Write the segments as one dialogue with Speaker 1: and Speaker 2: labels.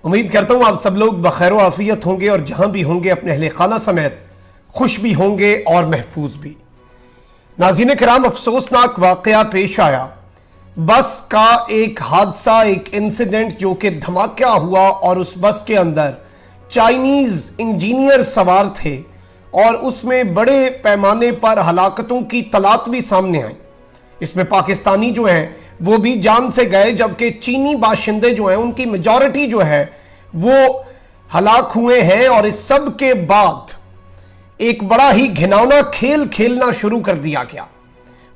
Speaker 1: उम्मीद करता हूं आप सब लोग बखैर आफियत होंगे और जहां भी होंगे अपने अहले खाना समेत खुश भी होंगे और महफूज भी। नाज़रीन किराम, अफसोसनाक वाकया पेश आया। बस का एक हादसा, एक इंसिडेंट जो कि धमाका हुआ और उस बस के अंदर चाइनीज इंजीनियर सवार थे और उसमें बड़े पैमाने पर हलाकतों की तलात भी सामने आई। इसमें पाकिस्तानी जो हैं वो भी जान से गए, जबकि चीनी बाशिंदे जो हैं उनकी मेजॉरिटी जो है वो हलाक हुए हैं। और इस सब के बाद एक बड़ा ही घिनौना खेल खेलना शुरू कर दिया गया।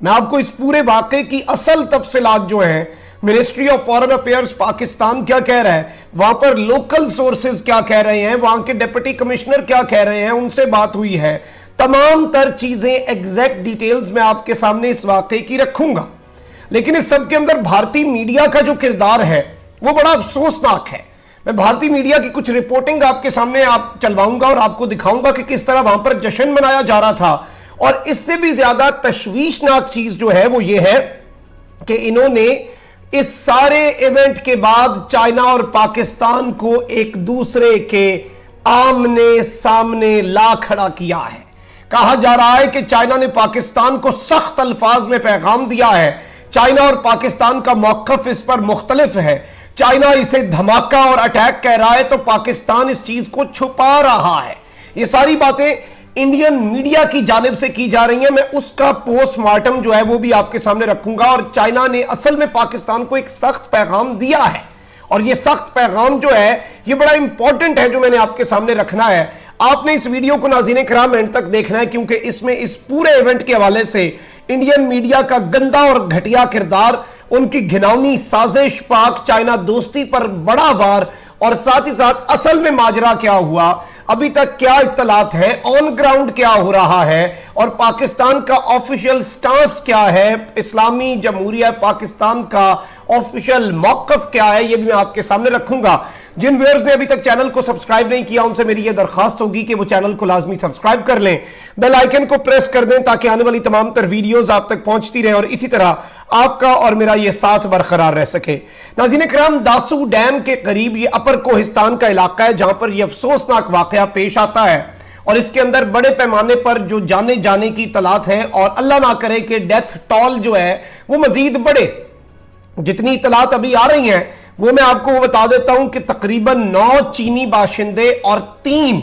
Speaker 1: मैं आपको इस पूरे वाकये की असल तफसीलात जो हैं, ministry of foreign affairs Pakistan क्या कह रहा है, वहां पर लोकल सोर्सेज क्या कह रहे हैं, वहां के डिप्टी कमिश्नर क्या कह रहे हैं, उनसे बात हुई है, तमाम तर चीजें एग्जैक्ट डिटेल्स में आपके सामने इस वाकये की रखूंगा। लेकिन इस सब के अंदर भारतीय मीडिया का जो किरदार है वो बड़ा अफसोसनाक है। मैं भारतीय मीडिया की कुछ रिपोर्टिंग आपके सामने आप चलवाऊंगा और आपको दिखाऊंगा कि किस तरह वहां पर जश्न मनाया जा रहा था। और इससे भी ज्यादा तशवीशनाक चीज जो है वो ये है कि इन्होंने इस सारे इवेंट के बाद चाइना और पाकिस्तान को एक दूसरे के आमने सामने ला खड़ा किया है। कहा जा रहा है कि चाइना ने पाकिस्तान को सख्त अल्फाज में पैगाम दिया है। चाइना और पाकिस्तान का मौकफ इस पर मुख्तलिफ है। चाइना इसे धमाका और अटैक कह रहा है तो पाकिस्तान इस चीज को छुपा रहा है। ये सारी बातें इंडियन मीडिया की जानिब से की जा रही हैं। मैं उसका पोस्टमार्टम जो है वो भी आपके सामने रखूंगा। और चाइना ने असल में पाकिस्तान को एक सख्त पैगाम दिया है और ये सख्त पैगाम जो है ये बड़ा इंपॉर्टेंट है जो मैंने आपके सामने रखना है। आपने इस वीडियो को नाज़रीन किराम एंड तक देखना है, क्योंकि इसमें इस पूरे इवेंट के हवाले से इंडियन मीडिया का गंदा और घटिया किरदार, उनकी घिनौनी साजिश, पाक चाइना दोस्ती पर बड़ा वार और साथ ही साथ असल में माजरा क्या हुआ, अभी तक क्या इत्तलात है, ऑन ग्राउंड क्या हो रहा है और पाकिस्तान का ऑफिशियल स्टांस क्या है, इस्लामी जमहूरिया पाकिस्तान का ऑफिशियल मौकफ क्या है, यह भी मैं आपके सामने रखूंगा। जिन व्यूअर्स ने अभी तक चैनल को सब्सक्राइब नहीं किया उनसे मेरी यह दरखास्त होगी कि वो चैनल को लाजमी सब्सक्राइब कर लें, बेल आइकन को प्रेस कर दें ताकि आने वाली तमाम तर वीडियोस आप तक पहुंचती रहें और इसी तरह आपका और मेरा यह साथ बरकरार रह सके। नाज़रीन किराम, दासू डैम के करीब ये अपर कोहिस्तान का इलाका है जहां पर यह अफसोसनाक वाकया पेश आता है और इसके अंदर बड़े पैमाने पर जो जाने जाने की तलात है और अल्लाह ना करे कि डेथ टॉल जो है वो मजीद बढ़े। जितनी इतलात अभी आ रही हैं वो मैं आपको बता देता हूं कि तकरीबन 9 चीनी बाशिंदे और 3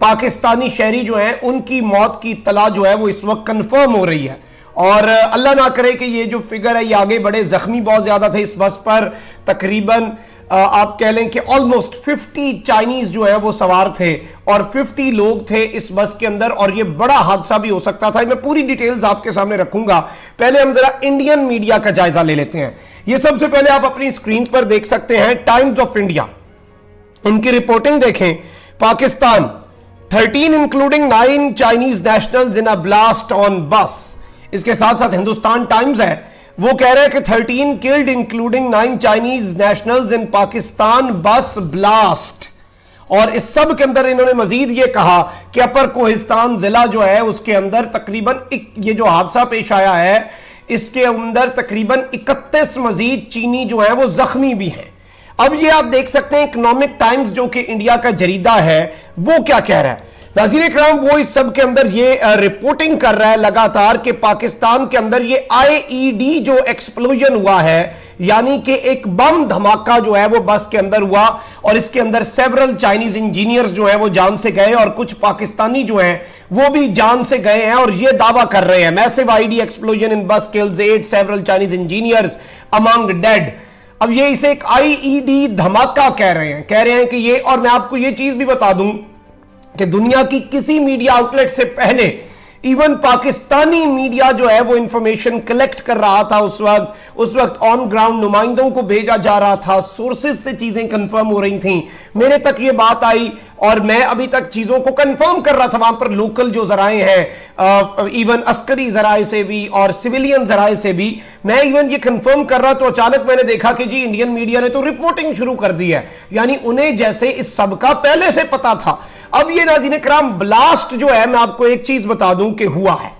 Speaker 1: पाकिस्तानी शहरी जो हैं उनकी मौत की इत्तला जो है वो इस वक्त कंफर्म हो रही है। और अल्लाह ना करे कि ये जो फिगर है ये आगे बढ़े। जख्मी बहुत ज्यादा थे इस बस पर, तकरीबन आप कह लें कि ऑलमोस्ट 50 चाइनीज जो है वो सवार थे और 50 लोग थे इस बस के अंदर और ये बड़ा हादसा भी हो सकता था। मैं पूरी डिटेल्स आपके सामने रखूंगा। पहले हम जरा इंडियन मीडिया का जायजा ले लेते हैं। ये सबसे पहले आप अपनी स्क्रीन पर देख सकते हैं टाइम्स ऑफ इंडिया, इनकी रिपोर्टिंग देखें। Pakistan 13 including 9 Chinese nationals in a blast on बस। इसके साथ साथ हिंदुस्तान टाइम्स है, वो कह रहे हैं कि 13 किल्ड इंक्लूडिंग 9 चाइनीज नेशनल्स इन पाकिस्तान बस ब्लास्ट। और इस सब के अंदर इन्होंने मजीद ये कहा कि अपर कोहिस्तान जिला जो है उसके अंदर तकरीबन ये जो हादसा पेश आया है इसके अंदर तकरीबन 31 मजीद चीनी जो है वो जख्मी भी हैं। अब ये आप देख सकते हैं इकोनॉमिक टाइम्स जो कि इंडिया का जरीदा है वो क्या कह रहा है। नाज़रीन इकराम, वो इस सब के अंदर ये रिपोर्टिंग कर रहा है लगातार कि पाकिस्तान के अंदर ये आईईडी जो एक्सप्लोजन हुआ है, यानी कि एक बम धमाका जो है वो बस के अंदर हुआ और इसके अंदर सेवरल चाइनीज इंजीनियर्स जो है वो जान से गए और कुछ पाकिस्तानी जो हैं वो भी जान से गए हैं और ये दावा कर रहे हैं मैसिव आईडी एक्सप्लोजन इन बस kills 8 several Chinese engineers among dead. अब ये इसे एक आईईडी धमाका कह रहे हैं कि ये, और मैं आपको ये चीज भी बता दूं कि दुनिया की किसी मीडिया आउटलेट से पहले इवन पाकिस्तानी मीडिया जो है वो इंफॉर्मेशन कलेक्ट कर रहा था। उस वक्त ऑन ग्राउंड नुमाइंदों को भेजा जा रहा था, सोर्सेज से चीजें कंफर्म हो रही थी। मेरे तक ये बात आई और मैं अभी तक चीजों को कंफर्म कर रहा था। वहां पर लोकल जो जराए हैं, इवन अस्करी जराए से भी और सिविलियन जराए से भी मैं इवन ये कंफर्म कर रहा, तो अचानक मैंने देखा कि जी इंडियन मीडिया ने तो रिपोर्टिंग शुरू कर दी है, यानी उन्हें जैसे इस सब का पहले से पता था। अब ये नाज़रीन किराम ब्लास्ट जो है, मैं आपको एक चीज बता दूं कि हुआ है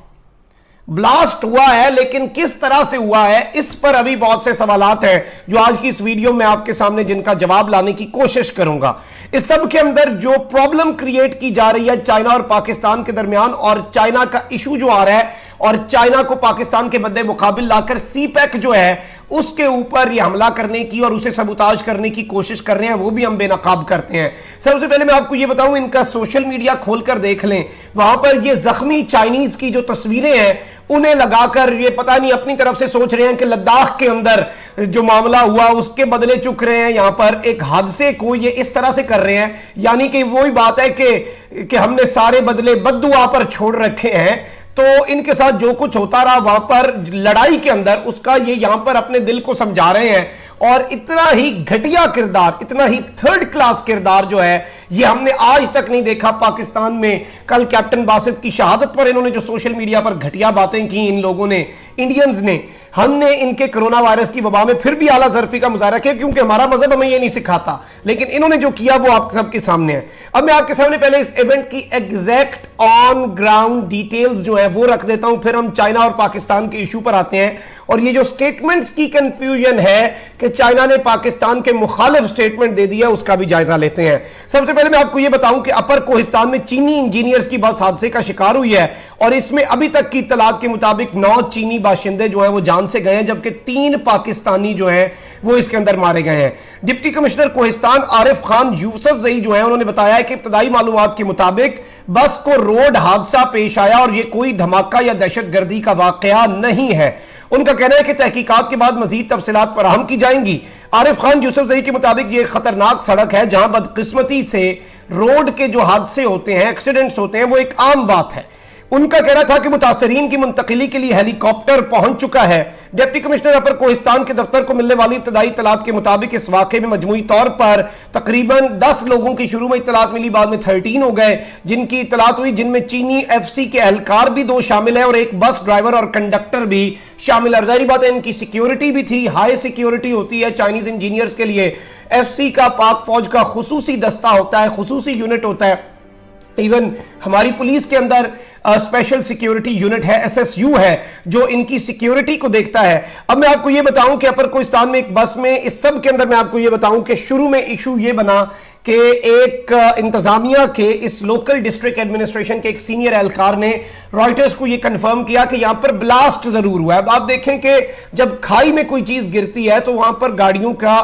Speaker 1: ब्लास्ट हुआ है, लेकिन किस तरह से हुआ है इस पर अभी बहुत से सवालात हैं जो आज की इस वीडियो में आपके सामने जिनका जवाब लाने की कोशिश करूंगा। इस सब के अंदर जो प्रॉब्लम क्रिएट की जा रही है चाइना और पाकिस्तान के दरमियान, और चाइना का इशू जो आ रहा है और चाइना को पाकिस्तान के मद्दे मुकाबिल लाकर सीपैक जो है उसके ऊपर यह हमला करने की और उसे सबूताज करने की कोशिश कर रहे हैं, वो भी हम बेनकाब करते हैं। सबसे पहले मैं आपको यह बताऊं, इनका सोशल मीडिया खोलकर देख लें, वहां पर ये जख्मी चाइनीज की जो तस्वीरें हैं उन्हें लगाकर ये पता नहीं अपनी तरफ से सोच रहे हैं कि लद्दाख के अंदर जो मामला हुआ उसके बदले चुक रहे हैं, यहां पर एक हादसे को ये इस तरह से कर रहे हैं, यानी कि वही बात है कि हमने सारे बदले बद्दुआ पर छोड़ रखे हैं। तो इनके साथ जो कुछ होता रहा वहां पर लड़ाई के अंदर, उसका ये यहां पर अपने दिल को समझा रहे हैं। और इतना ही घटिया किरदार, इतना ही थर्ड क्लास किरदार जो है ये हमने आज तक नहीं देखा पाकिस्तान में। कल कैप्टन बासित की शहादत पर इन्होंने जो सोशल मीडिया पर घटिया बातें की इन लोगों ने, इंडियंस ने, हमने इनके कोरोना वायरस की वबा में फिर भी आला ज़र्फी का मुजाहरा किया क्योंकि हमारा मजहब हमें ये नहीं सिखाता, लेकिन इन्होंने जो किया वो आप सबके सामने है। अब मैं आपके सामने पहले इस इवेंट की एग्जैक्ट ऑन ग्राउंड डिटेल्स जो है वो रख देता हूं, फिर हम चाइना और पाकिस्तान के इशू पर आते हैं। और ये जो स्टेटमेंट्स की कंफ्यूजन है कि चाइना ने पाकिस्तान के मुखालिफ स्टेटमेंट दे दिया, उसका भी जायजा लेते हैं। सबसे पहले मैं आपको यह बताऊं कि अपर कोहिस्तान में चीनी इंजीनियर्स की बस हादसे का शिकार हुई है और इसमें अभी तक की इत्तलात के मुताबिक 9 चीनी बाशिंदे जो है वो जान से गए हैं, जबकि 3 पाकिस्तानी जो हैं वो इसके अंदर मारे गए हैं। डिप्टी कमिश्नर कोहिस्तान आरिफ खान यूसुफ जई जो है उन्होंने बताया है कि इब्तदाई मालूमात के मुताबिक बस को रोड हादसा पेश आया और यह कोई धमाका या दहशतगर्दी का वाकया नहीं है। उनका कहना है कि तहकीकात के बाद मजीद तफसीलात फराहम की जाएंगी। आरिफ खान यूसुफ जई के मुताबिक यह खतरनाक सड़क है जहां बदकिस्मती से रोड के जो हादसे होते हैं, एक्सीडेंट्स होते हैं, वो एक आम बात है। उनका कहना था कि मुतासरीन की मुंतकिली के लिए हेलीकॉप्टर पहुंच चुका है। डिप्टी कमिश्नर अपर कोहिस्तान के दफ्तर को मिलने वाली इब्तदाई इत्तलात के मुताबिक इस वाक़े में मजमूई तौर पर तकरीबन 10 लोगों की शुरू में इत्तलात मिली, बाद में 13 हो गए जिनकी इत्तलात हुई, जिनमें चीनी FC के एहलकार भी 2 शामिल है और एक बस ड्राइवर और कंडक्टर भी शामिल है। जाहिर बात है इनकी सिक्योरिटी भी थी, हाई सिक्योरिटी होती है चाइनीज इंजीनियर्स के लिए। FC का पाक फौज का खुसूसी दस्ता होता है, खुसूसी यूनिट होता है। इवन हमारी पुलिस के अंदर स्पेशल सिक्योरिटी यूनिट है, SSU है, जो इनकी सिक्योरिटी को देखता है। अब मैं आपको यह बताऊं कि अपर कोहिस्तान में एक बस में, इस सब के अंदर मैं आपको यह बताऊं कि शुरू में इशू यह बना कि एक इंतजामिया के इस लोकल डिस्ट्रिक्ट एडमिनिस्ट्रेशन के एक सीनियर एहलकार ने रॉयटर्स को यह कंफर्म किया कि यहां पर ब्लास्ट जरूर हुआ है। अब आप देखें कि जब खाई में कोई चीज गिरती है तो वहां पर गाड़ियों का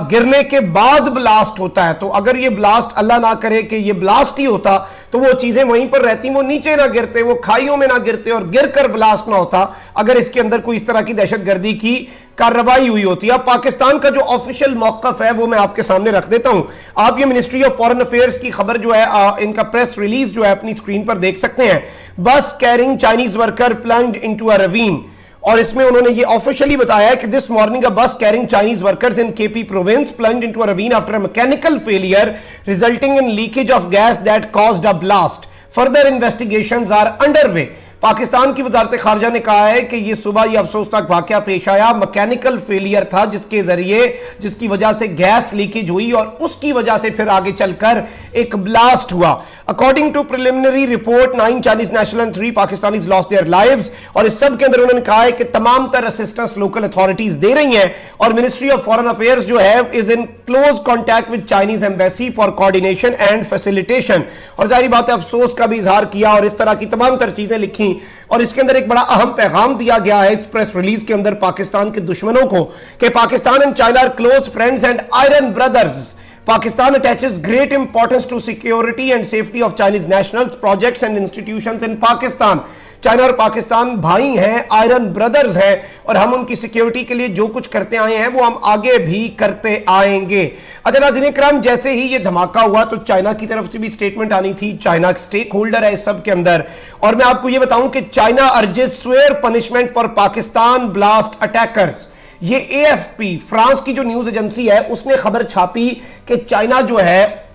Speaker 1: गिरने के बाद ब्लास्ट होता है, तो अगर ये ब्लास्ट, अल्लाह ना करे कि ये ब्लास्ट ही होता तो वो चीजें वहीं पर रहती, वो नीचे ना गिरते, वो खाइयों में ना गिरते और गिरकर ब्लास्ट ना होता अगर इसके अंदर कोई इस तरह की दहशतगर्दी की कार्रवाई हुई होती है। अब पाकिस्तान का जो ऑफिशियल मौकफ है वो मैं आपके सामने रख देता हूं। आप ये मिनिस्ट्री ऑफ फॉरेन अफेयर्स की खबर जो है, इनका प्रेस रिलीज जो है अपनी स्क्रीन पर देख सकते हैं। Bus carrying Chinese worker plunged into a ravine, और इसमें उन्होंने ये ऑफिशियली बताया है कि this morning a bus carrying Chinese workers in KP province plunged into a ravine after a mechanical failure resulting in leakage of gas that caused a blast. Further investigations are underway. Pakistan की वजारत खारजा ने कहा है कि यह सुबह यह अफसोसनाक वाकया पेश आया, मैकेनिकल फेलियर था जिसकी वजह से गैस लीकेज हुई और उसकी वजह से फिर आगे चलकर एक ब्लास्ट हुआ। According to preliminary report 9 Chinese national and 3 Pakistanis lost their lives. और इस सब के अंदर उन्होंने कहा है कि तमाम तरह असिस्टेंस लोकल अथॉरिटीज दे रही हैं और मिनिस्ट्री ऑफ फॉरेन अफेयर्स जो है is in close contact with Chinese embassy for coordination and facilitation. और जाहिर बात है अफसोस का भी इजहार किया और इस तरह की तमाम तरह चीजें लिखी। और इसके अंदर एक बड़ा अहम पैगाम दिया गया है इस प्रेस रिलीज के अंदर पाकिस्तान के दुश्मनों को कि Pakistan and China are close friends and iron brothers. Pakistan attaches great importance to security and safety of Chinese nationals, projects and institutions in Pakistan. China और पाकिस्तान भाई हैं, आयरन ब्रदर्स हैं और हम उनकी सिक्योरिटी के लिए जो कुछ करते आए हैं वो हम आगे भी करते आएंगे। अच्छा नाज़रीन किराम, जैसे ही ये धमाका हुआ तो चाइना की तरफ से भी स्टेटमेंट आनी थी। चाइना स्टेक होल्डर है इस सब के अंदर। और मैं आपको ये बताऊं कि China urges swear punishment for Pakistan blast attackers. ये AFP फ्रांस की जो न्यूज एजेंसी है उसने खबर छापी कि चाइना जो है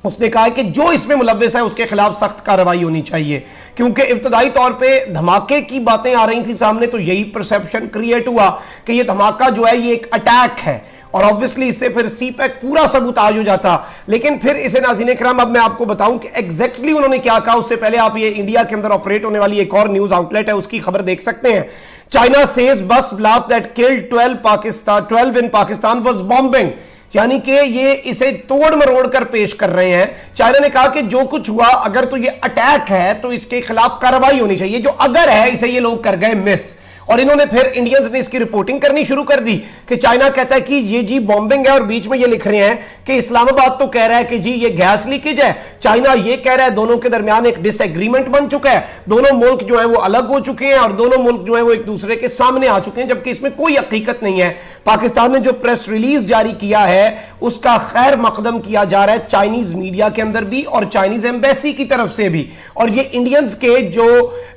Speaker 1: उसने कहा है कि जो इसमें मुलव्विस है उसके खिलाफ सख्त कार्रवाई होनी चाहिए, क्योंकि इब्तदाई तौर पे धमाके की बातें आ रही थी सामने तो यही परसेप्शन क्रिएट हुआ कि ये धमाका जो है ये एक अटैक है। और ऑब्वियसली इससे फिर सीपैक पूरा सबूताज हो जाता। लेकिन फिर इसे नाज़रीन इकराम अब मैं आपको बताऊं कि एग्जैक्टली उन्होंने क्या कहा। उससे पहले आप ये इंडिया के अंदर ऑपरेट होने वाली एक और न्यूज आउटलेट है उसकी खबर देख सकते हैं। चाइना सेज बस blast that killed 12 in Pakistan was bombing, यानी कि ये इसे तोड़ मरोड़ कर पेश कर रहे हैं। चाइना ने कहा कि जो कुछ हुआ अगर तो ये अटैक है तो इसके खिलाफ कार्रवाई होनी चाहिए, जो अगर है इसे ये लोग कर गए मिस। और इन्होंने फिर इंडियंस ने इसकी रिपोर्टिंग करनी शुरू कर दी कि चाइना कहता है कि ये जी बॉम्बिंग है, और बीच में ये लिख रहे हैं कि इस्लामाबाद तो कह रहा है कि जी ये गैस लीकेज है, चाइना ये कह रहा है। दोनों के दरमियान एक डिसएग्रीमेंट बन चुका है, दोनों मुल्क जो है वो अलग हो चुके हैं और दोनों मुल्क जो है वो एक दूसरे के सामने आ चुके हैं, जबकि इसमें कोई हकीकत नहीं है। पाकिस्तान ने जो प्रेस रिलीज जारी किया है उसका खैर मकदम किया जा रहा है चाइनीज मीडिया के अंदर भी और चाइनीज एम्बेसी की तरफ से भी। और ये इंडियंस के जो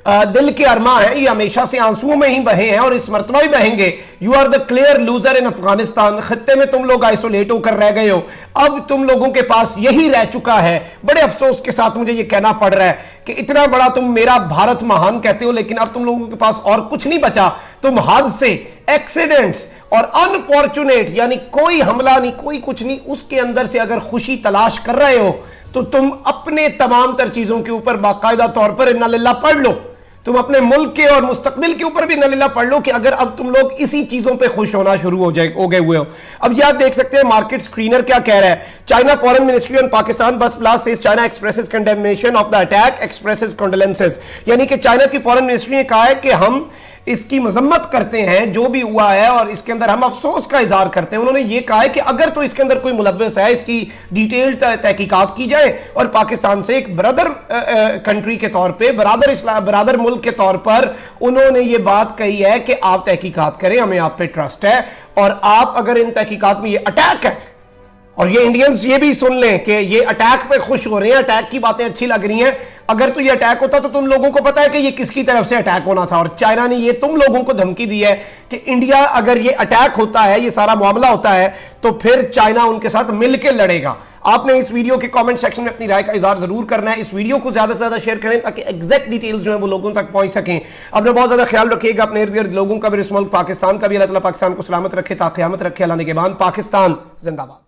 Speaker 1: दिल के अरमा है ये हमेशा से आंसुओं में ही बहे हैं और इस मरतबा भी बहेंगे। You are the clear loser in Afghanistan, खत्ते में तुम लोग आइसोलेट होकर रह गए हो, अब तुम लोगों के पास यही रह चुका है। बड़े अफसोस के साथ मुझे यह कहना पड़ रहा है कि इतना बड़ा तुम मेरा भारत महान कहते हो, लेकिन अब तुम लोगों के पास और कुछ नहीं बचा। तुम हादसे, एक्सीडेंट्स और अनफॉर्चुनेट, यानी कोई हमला नहीं, कोई कुछ नहीं, उसके अंदर से अगर खुशी तलाश कर रहे हो तो तुम अपने तमाम तर चीजों के ऊपर बाकायदा तौर पर इन्ना लिल्लाह पढ़ लो। तुम अपने मुल्क के और मुस्तकबिल के ऊपर भी इन्ना लिल्लाह पढ़ लो कि अगर अब तुम लोग इसी चीजों पे खुश होना शुरू हो गए हुए हो। अब ये आप देख सकते हैं मार्केट स्क्रीनर क्या कह रहा है। China foreign ministry on Pakistan bus blast says China expresses condemnation of the attack, expresses condolences, यानी कि चाइना की फॉरेन मिनिस्ट्री ने कहा है कि हम इसकी मजम्मत करते हैं जो भी हुआ है और इसके अंदर हम अफसोस का इजहार करते हैं। उन्होंने ये कहा है कि अगर तो इसके अंदर कोई मुलव्वस है इसकी डिटेल तहकीकात की जाए और पाकिस्तान से एक ब्रदर कंट्री के तौर पे, बरादर मुल्क के तौर पर उन्होंने ये बात कही है कि आप तहकीकात करें, हमें आप पे ट्रस्ट है, और आप अगर इन तहकीकात में ये अटैक है, और ये इंडियंस ये भी सुन लें कि ये अटैक पे खुश हो रहे हैं, अटैक की बातें अच्छी लग रही हैं, अगर तो ये अटैक होता तो तुम लोगों को पता है कि ये किसकी तरफ से अटैक होना था। और चाइना ने ये तुम लोगों को धमकी दी है कि इंडिया अगर ये अटैक होता है, ये सारा मामला होता है, तो फिर चाइना उनके साथ मिलकर लड़ेगा। आपने इस वीडियो के कमेंट सेक्शन में अपनी राय का इजहार जरूर करना है। इस वीडियो को ज्यादा से ज्यादा शेयर करें ताकि एग्जैक्ट डिटेल्स जो है वो लोगों तक पहुंच सकें। अपना बहुत ज्यादा ख्याल रखिएगा, अपने इर्द गिर्द लोगों का भी, इस मुल्क पाकिस्तान का भी। अल्लाह ताला पाकिस्तान को सलामत रखे, ता क़यामत रखे। अल्लाह ने के बाद पाकिस्तान जिंदाबाद।